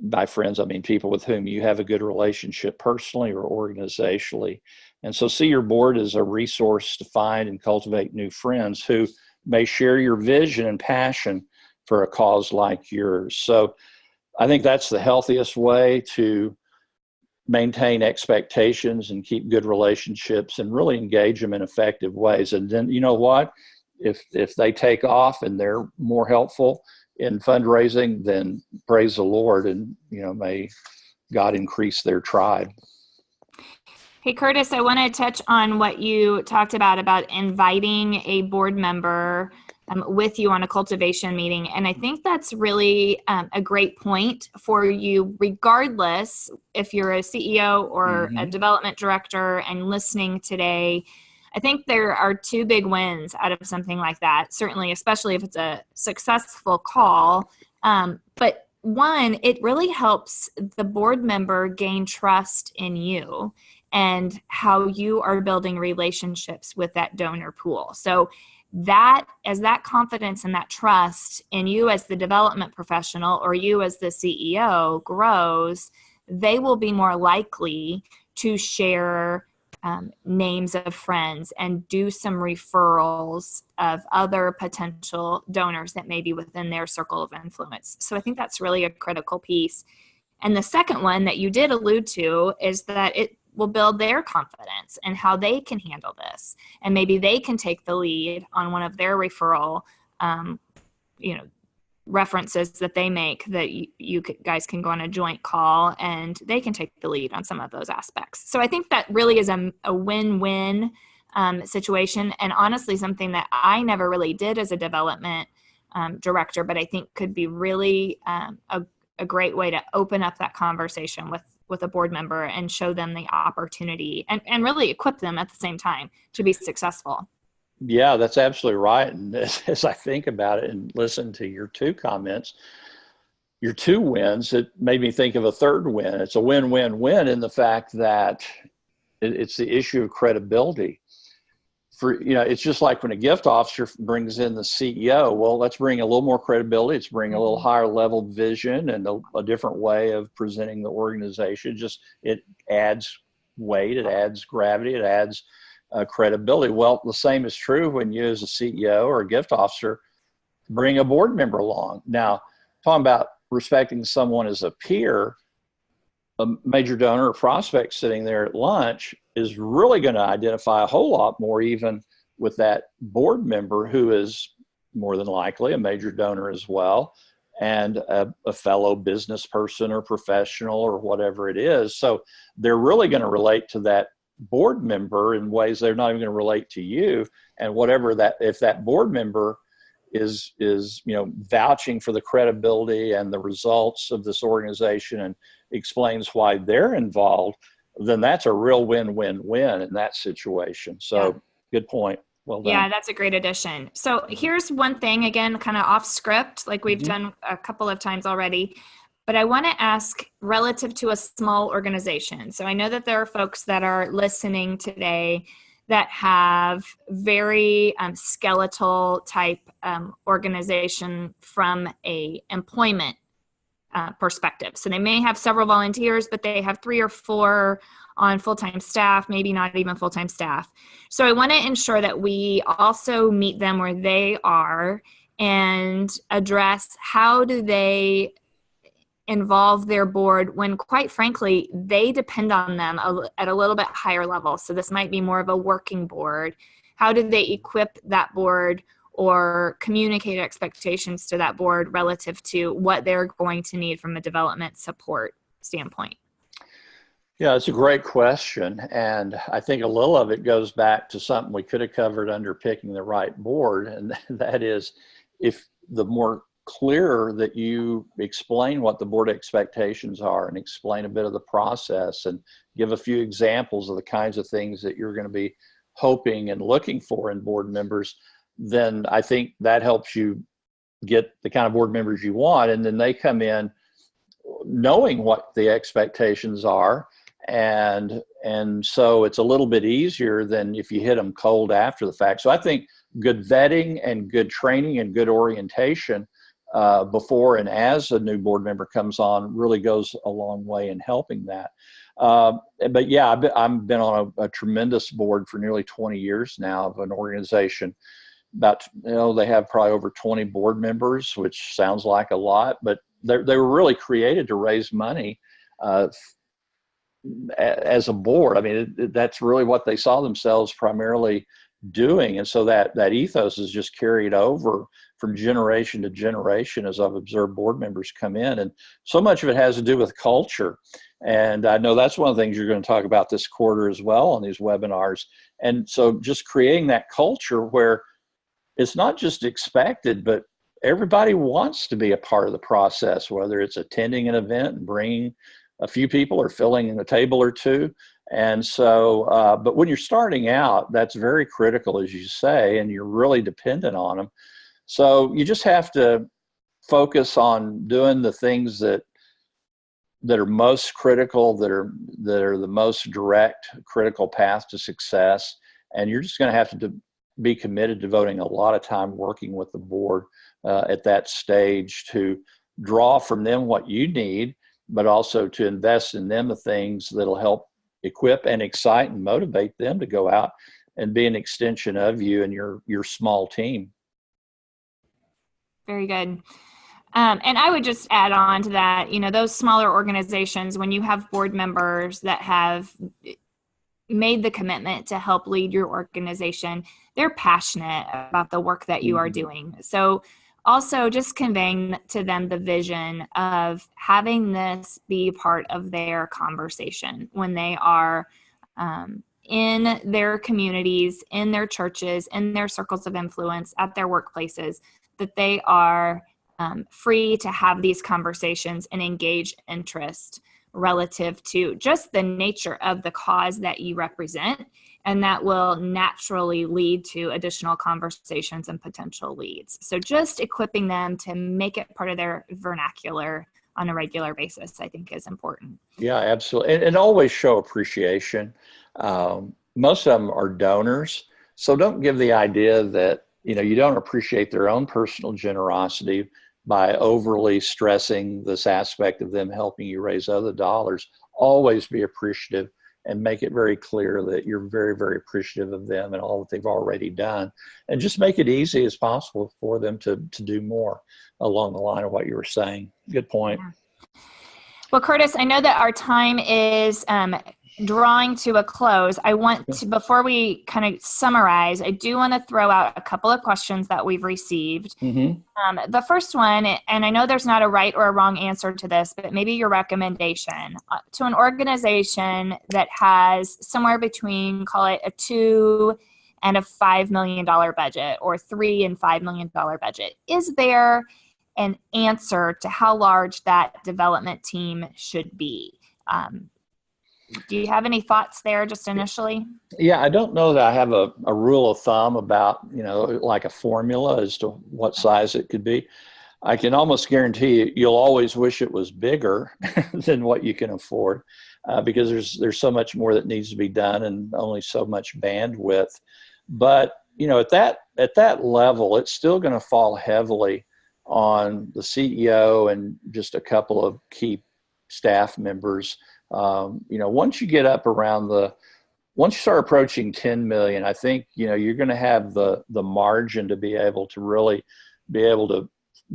B: By friends, I mean people with whom you have a good relationship personally or organizationally. And so see your board as a resource to find and cultivate new friends who may share your vision and passion for a cause like yours. So I think that's the healthiest way to maintain expectations and keep good relationships and really engage them in effective ways. And then, you know what, if they take off and they're more helpful in fundraising, then praise the Lord, and, you know, may God increase their tribe.
A: Hey, Curtis, I want to touch on what you talked about inviting a board member with you on a cultivation meeting. And I think that's really a great point for you, regardless if you're a CEO or a development director and listening today. I think there are two big wins out of something like that, certainly, especially if it's a successful call. But one, it really helps the board member gain trust in you and how you are building relationships with that donor pool. So that, as that confidence and that trust in you as the development professional or you as the CEO grows, they will be more likely to share names of friends and do some referrals of other potential donors that may be within their circle of influence. So I think that's really a critical piece. And the second one that you did allude to is that it will build their confidence and how they can handle this. And maybe they can take the lead on one of their referral, references that they make, that you guys can go on a joint call and they can take the lead on some of those aspects. So I think that really is a win-win situation, and honestly something that I never really did as a development director, but I think could be really a great way to open up that conversation with a board member and show them the opportunity and really equip them at the same time to be successful.
B: Yeah, that's absolutely right. And as I think about it and listen to your two comments, your two wins, it made me think of a third win. It's a win-win-win in the fact that it's the issue of credibility. It's just like when a gift officer brings in the CEO. Well, let's bring a little more credibility. Let's bring a little higher level vision and a different way of presenting the organization. It adds weight, it adds gravity, it adds credibility. Well, the same is true when you as a CEO or a gift officer bring a board member along. Now, talking about respecting someone as a peer, a major donor or prospect sitting there at lunch is really going to identify a whole lot more even with that board member who is more than likely a major donor as well, and a fellow business person or professional or whatever it is. So they're really going to relate to that board member in ways they're not even going to relate to you. And if that board member is vouching for the credibility and the results of this organization and explains why they're involved, then that's a real win-win-win in that situation. So Good point. Well done.
A: Yeah, that's a great addition. So here's one thing, again, kind of off script, like we've done a couple of times already, but I want to ask relative to a small organization. So I know that there are folks that are listening today that have very skeletal type organization from a employment perspective. So they may have several volunteers, but they have 3 or 4 on full-time staff, maybe not even full-time staff. So I want to ensure that we also meet them where they are and address how do they involve their board when, quite frankly, they depend on them at a little bit higher level. So this might be more of a working board. How do they equip that board or communicate expectations to that board relative to what they're going to need from a development support standpoint?
B: Yeah, it's a great question. And I think a little of it goes back to something we could have covered under picking the right board. And that is, if the more clear that you explain what the board expectations are and explain a bit of the process and give a few examples of the kinds of things that you're going to be hoping and looking for in board members, then I think that helps you get the kind of board members you want. And then they come in knowing what the expectations are. And so it's a little bit easier than if you hit them cold after the fact. So I think good vetting and good training and good orientation before and as a new board member comes on really goes a long way in helping that. But yeah, I've been on a tremendous board for nearly 20 years now of an organization they have probably over 20 board members, which sounds like a lot, but they were really created to raise money as a board. I mean, that's really what they saw themselves primarily doing. And so that ethos is just carried over from generation to generation as I've observed board members come in. And so much of it has to do with culture. And I know that's one of the things you're going to talk about this quarter as well on these webinars. And so just creating that culture where it's not just expected, but everybody wants to be a part of the process, whether it's attending an event and bringing a few people or filling in a table or two. And so, but when you're starting out, that's very critical, as you say, and you're really dependent on them. So you just have to focus on doing the things that are most critical, that are the most direct, critical path to success. And you're just going to have to be committed to devoting a lot of time working with the board at that stage to draw from them what you need, but also to invest in them the things that'll help equip and excite and motivate them to go out and be an extension of you and your small team.
A: Very good. And I would just add on to that, those smaller organizations, when you have board members that have made the commitment to help lead your organization, they're passionate about the work that you are doing. So also just conveying to them the vision of having this be part of their conversation when they are in their communities, in their churches, in their circles of influence, at their workplaces, that they are free to have these conversations and engage interest relative to just the nature of the cause that you represent. And that will naturally lead to additional conversations and potential leads. So just equipping them to make it part of their vernacular on a regular basis, I think, is important.
B: Yeah, absolutely. And always show appreciation. Most of them are donors. So don't give the idea that, you don't appreciate their own personal generosity by overly stressing this aspect of them helping you raise other dollars. Always be appreciative and make it very clear that you're very, very appreciative of them and all that they've already done. And just make it easy as possible for them to do more along the line of what you were saying. Good point.
A: Yeah. Well, Curtis, I know that our time is drawing to a close. I want to, before we kind of summarize, I do want to throw out a couple of questions that we've received. The first one, and I know there's not a right or a wrong answer to this, but maybe your recommendation to an organization that has somewhere between, call it a $2 and a $5 million budget, or $3 and $5 million budget. Is there an answer to how large that development team should be? Do you have any thoughts there just initially?
B: Yeah, I don't know that I have a rule of thumb about, like a formula as to what size it could be. I can almost guarantee you'll always wish it was bigger than what you can afford because there's so much more that needs to be done and only so much bandwidth. But, at that level, it's still going to fall heavily on the CEO and just a couple of key staff members. Once you get up around once you start approaching 10 million, I think, you're going to have the margin to be able to really be able to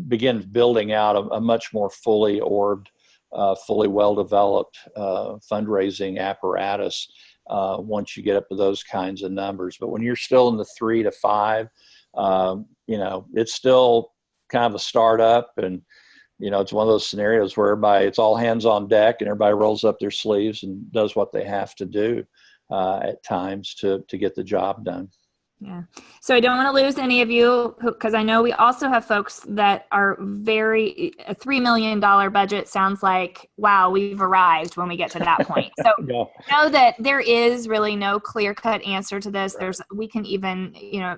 B: begin building out a much more fully orbed, fully well-developed fundraising apparatus once you get up to those kinds of numbers. But when you're still in the 3 to 5, it's still kind of a startup, and it's one of those scenarios where it's all hands on deck and everybody rolls up their sleeves and does what they have to do at times to get the job done.
A: Yeah. So I don't want to lose any of you, because I know we also have folks that are a $3 million budget sounds like, wow, we've arrived when we get to that point. So know that there is really no clear-cut answer to this. We can even,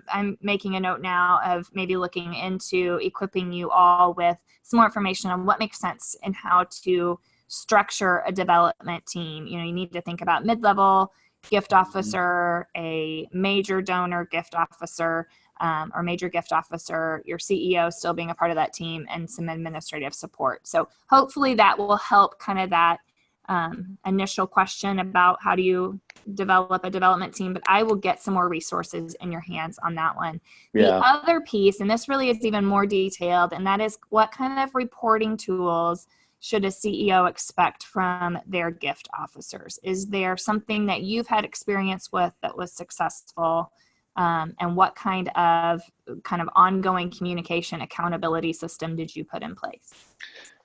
A: I'm making a note now of maybe looking into equipping you all with some more information on what makes sense and how to structure a development team. You need to think about mid-level gift officer, a major donor gift officer, or major gift officer, your CEO still being a part of that team, and some administrative support. So hopefully that will help kind of that initial question about how do you develop a development team, but I will get some more resources in your hands on that one.
B: Yeah.
A: The other piece, and this really is even more detailed, and that is what kind of reporting tools should a CEO expect from their gift officers? Is there something that you've had experience with that was successful? And what kind of ongoing communication accountability system did you put in place?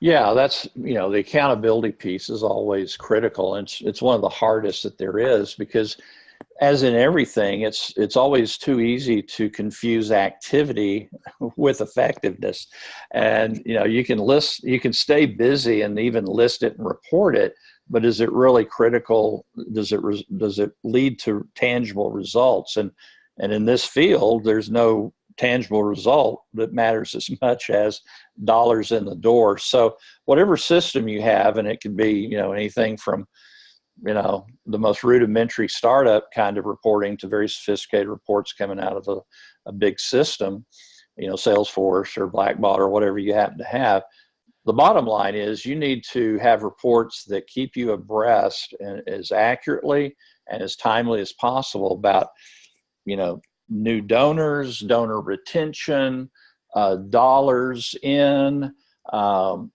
B: Yeah, that's, the accountability piece is always critical. And it's one of the hardest that there is, because as in everything, it's always too easy to confuse activity with effectiveness. And, you can stay busy and even list it and report it, but is it really critical? Does it lead to tangible results? And in this field, there's no tangible result that matters as much as dollars in the door. So whatever system you have, and it can be, anything from, the most rudimentary startup kind of reporting to very sophisticated reports coming out of a big system, Salesforce or Blackbaud or whatever you happen to have. The bottom line is you need to have reports that keep you abreast and as accurately and as timely as possible about, new donors, donor retention, dollars in,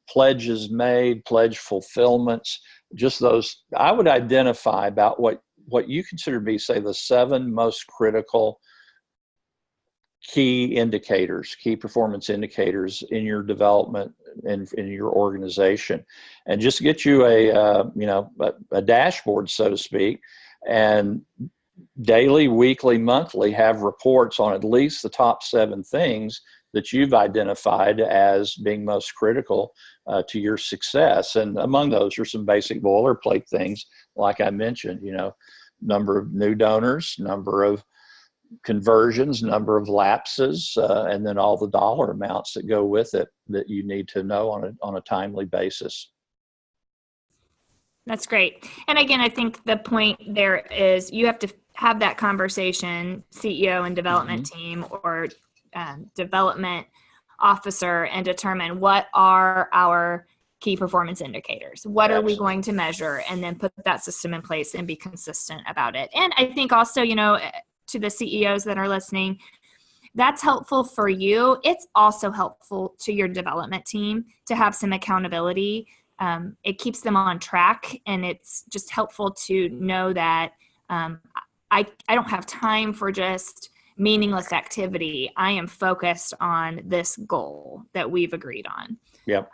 B: pledges made, pledge fulfillments, just those. I would identify about what you consider to be, say, the 7 most critical key indicators, key performance indicators in your development and in your organization, and just get you a dashboard, so to speak, and daily, weekly, monthly, have reports on at least the top 7 things that you've identified as being most critical to your success. And among those are some basic boilerplate things, like I mentioned, number of new donors, number of conversions, number of lapses, and then all the dollar amounts that go with it that you need to know on a timely basis.
A: That's great. And again, I think the point there is you have to have that conversation, CEO and development team or development officer, and determine what are our key performance indicators. What are we going to measure? And then put that system in place and be consistent about it. And I think also, to the CEOs that are listening, that's helpful for you. It's also helpful to your development team to have some accountability. It keeps them on track, and it's just helpful to know that I don't have time for just meaningless activity. I am focused on this goal that we've agreed on.
B: Yep.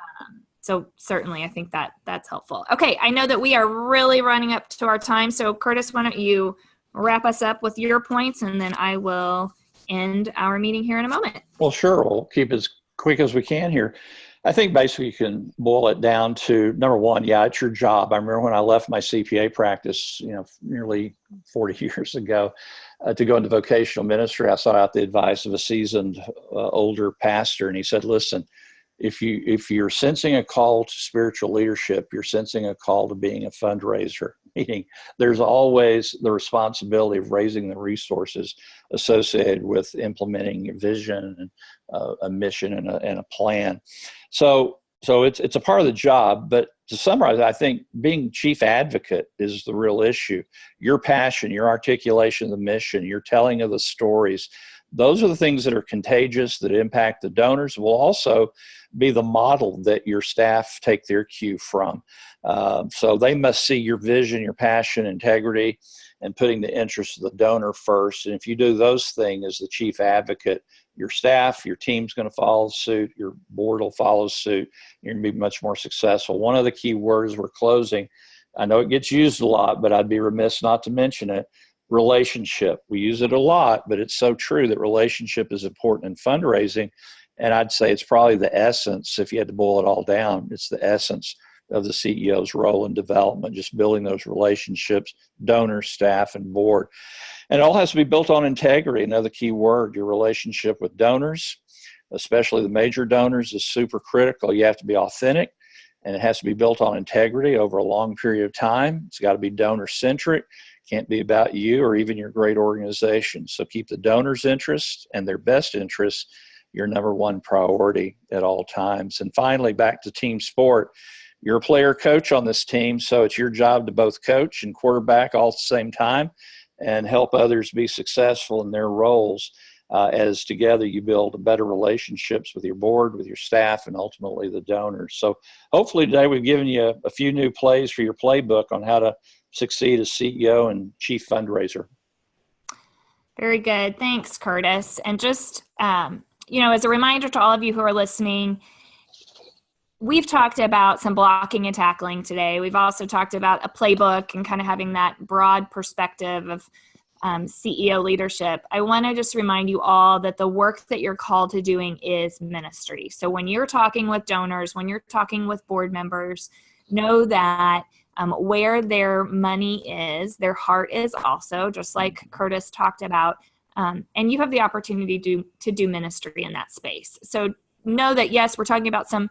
A: So certainly I think that's helpful. Okay, I know that we are really running up to our time. So Curtis, why don't you wrap us up with your points, and then I will end our meeting here in a moment.
B: Well, sure. We'll keep as quick as we can here. I think basically you can boil it down to, number one, it's your job. I remember when I left my CPA practice, nearly 40 years ago, to go into vocational ministry. I sought out the advice of a seasoned older pastor, and he said, listen, if you're sensing a call to spiritual leadership, you're sensing a call to being a fundraiser, meaning there's always the responsibility of raising the resources associated with implementing a vision and a mission and a plan. So it's a part of the job. But to summarize, I think being chief advocate is the real issue. Your passion, your articulation of the mission, your telling of the stories, those are the things that are contagious, that impact the donors, will also be the model that your staff take their cue from. So they must see your vision, your passion, integrity, and putting the interests of the donor first. And if you do those things as the chief advocate, your staff, your team's going to follow suit, your board will follow suit, you're going to be much more successful. One of the key words we're closing, I know it gets used a lot, but I'd be remiss not to mention it, relationship. We use it a lot, but it's so true that relationship is important in fundraising. And I'd say it's probably the essence, if you had to boil it all down, it's the essence of the CEO's role in development, just building those relationships, donors, staff, and board. And it all has to be built on integrity, another key word. Your relationship with donors, especially the major donors, is super critical. You have to be authentic, and it has to be built on integrity over a long period of time. It's got to be donor-centric. Can't be about you or even your great organization. So keep the donors' interests and their best interests your number one priority at all times. And finally, back to team sport, You're a player coach on this team, so it's your job to both coach and quarterback all at the same time and help others be successful in their roles as together you build better relationships with your board, with your staff, and ultimately the donors. So hopefully today we've given you a few new plays for your playbook on how to succeed as CEO and Chief Fundraiser.
A: Very good. Thanks, Curtis. And just, as a reminder to all of you who are listening, we've talked about some blocking and tackling today. We've also talked about a playbook and kind of having that broad perspective of CEO leadership. I want to just remind you all that the work that you're called to doing is ministry. So when you're talking with donors, when you're talking with board members, know that where their money is, their heart is also, just like Curtis talked about, and you have the opportunity to do ministry in that space. So know that, yes, we're talking about some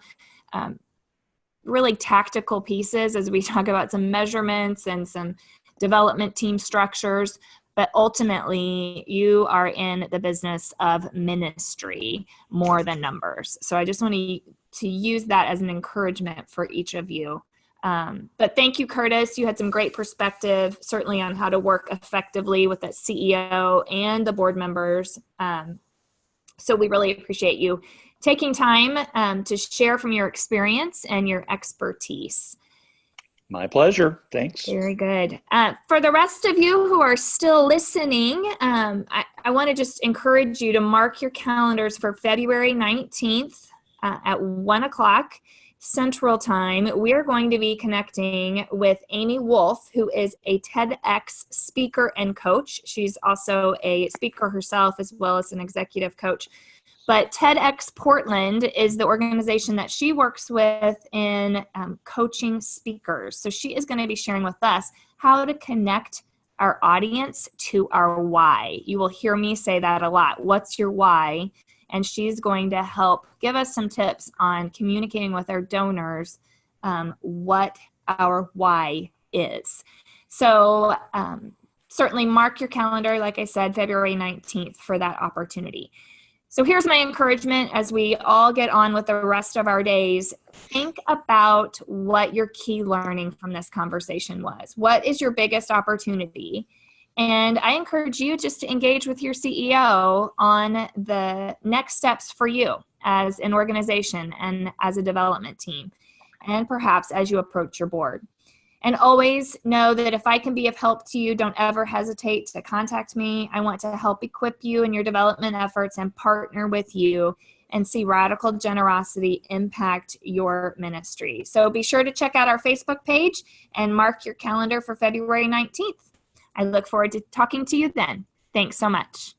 A: really tactical pieces as we talk about some measurements and some development team structures, but ultimately you are in the business of ministry more than numbers. So I just want to use that as an encouragement for each of you. But thank you, Curtis. You had some great perspective, certainly on how to work effectively with the CEO and the board members. So we really appreciate you taking time to share from your experience and your expertise.
B: My pleasure. Thanks.
A: Very good. For the rest of you who are still listening, I want to just encourage you to mark your calendars for February 19th at 1 o'clock Central Time. We are going to be connecting with Amy Wolf, who is a TEDx speaker and coach. She's also a speaker herself as well as an executive coach. But TEDx Portland is the organization that she works with in coaching speakers. So she is going to be sharing with us how to connect our audience to our why. You will hear me say that a lot. What's your why? And she's going to help give us some tips on communicating with our donors what our why is. So certainly mark your calendar, like I said, February 19th for that opportunity. So here's my encouragement as we all get on with the rest of our days. Think about what your key learning from this conversation was. What is your biggest opportunity? And I encourage you just to engage with your CEO on the next steps for you as an organization and as a development team, and perhaps as you approach your board. And always know that if I can be of help to you, don't ever hesitate to contact me. I want to help equip you in your development efforts and partner with you and see radical generosity impact your ministry. So be sure to check out our Facebook page and mark your calendar for February 19th. I look forward to talking to you then. Thanks so much.